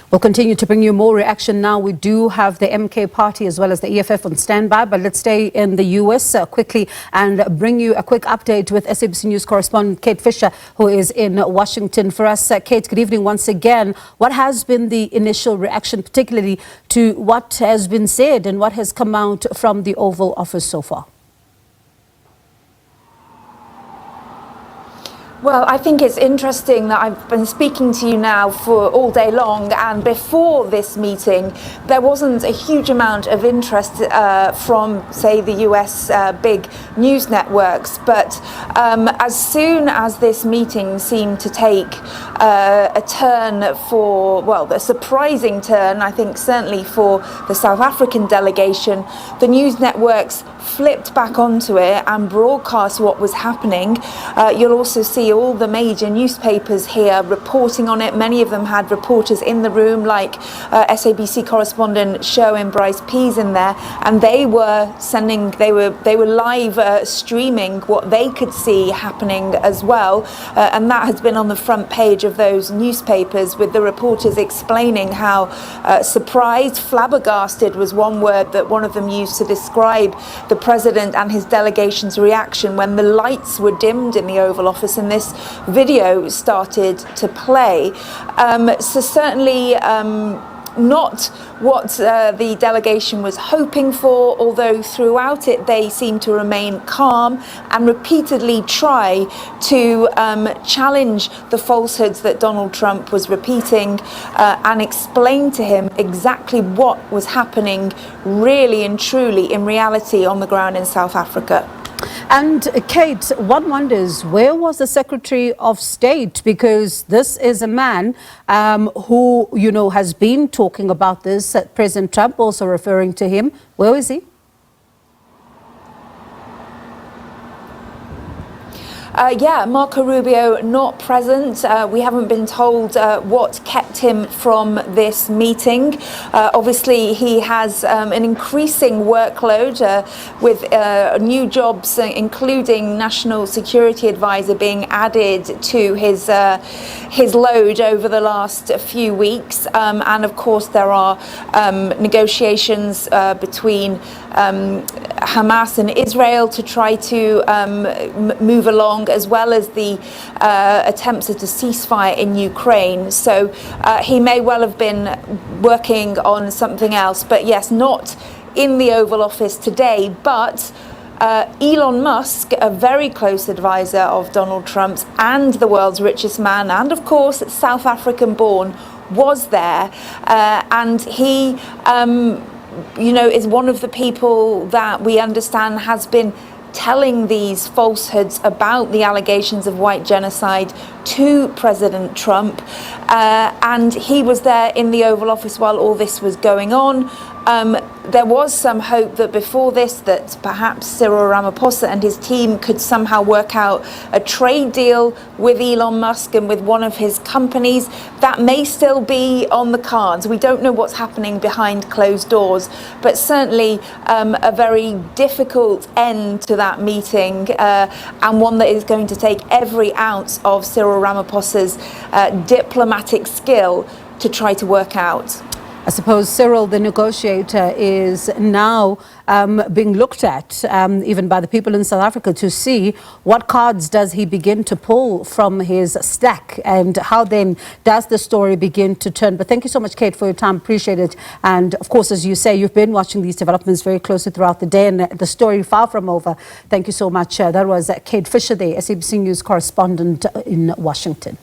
We'll continue to bring you more reaction now. We do have the MK party as well as the EFF on standby, but let's stay in the US quickly and bring you a quick update with SABC News correspondent Kate Fisher, who is in Washington for us. Kate, good evening once again. What has been the initial reaction, particularly to what has been said and what has come out from the Oval Office so far? Well, I think it's interesting that I've been speaking to you now for all day long, and before this meeting there wasn't a huge amount of interest from, say, the US big news networks, but as soon as this meeting seemed to take a turn for, well, a surprising turn, I think certainly for the South African delegation, the news networks flipped back onto it and broadcast what was happening. You'll also see all the major newspapers here reporting on it. Many of them had reporters in the room, like SABC correspondent Sherwin Bryce Pease in there, and they were live streaming what they could see happening as well, and that has been on the front page of those newspapers, with the reporters explaining how surprised, flabbergasted was one word that one of them used to describe the president and his delegation's reaction when the lights were dimmed in the Oval Office and this video started to play. So certainly not what the delegation was hoping for, although throughout it they seem to remain calm and repeatedly try to challenge the falsehoods that Donald Trump was repeating and explain to him exactly what was happening really and truly in reality on the ground in South Africa. And Kate, one wonders, where was the Secretary of State? Because this is a man who, you know, has been talking about this, President Trump also referring to him. Where is he? Yeah, Marco Rubio not present. We haven't been told what kept him from this meeting. Obviously, he has an increasing workload with new jobs, including National Security Advisor, being added to his load over the last few weeks. And of course, there are negotiations between Hamas and Israel to try to move along, as well as the attempts at a ceasefire in Ukraine. So he may well have been working on something else, but yes, not in the Oval Office today. But Elon Musk, a very close advisor of Donald Trump's and the world's richest man, and of course South African born, was there, and he you know, is one of the people that we understand has been telling these falsehoods about the allegations of white genocide to President Trump. And he was there in the Oval Office while all this was going on. There was some hope that before this, that perhaps Cyril Ramaphosa and his team could somehow work out a trade deal with Elon Musk and with one of his companies. That may still be on the cards. We don't know what's happening behind closed doors, but certainly a very difficult end to that meeting, and one that is going to take every ounce of Cyril Ramaphosa's diplomatic skill to try to work out. I suppose Cyril, the negotiator, is now being looked at even by the people in South Africa to see what cards does he begin to pull from his stack, and how then does the story begin to turn. But thank you so much, Kate, for your time. Appreciate it. And of course, as you say, you've been watching these developments very closely throughout the day, and the story far from over. Thank you so much. That was Kate Fisher, the SABC News correspondent in Washington.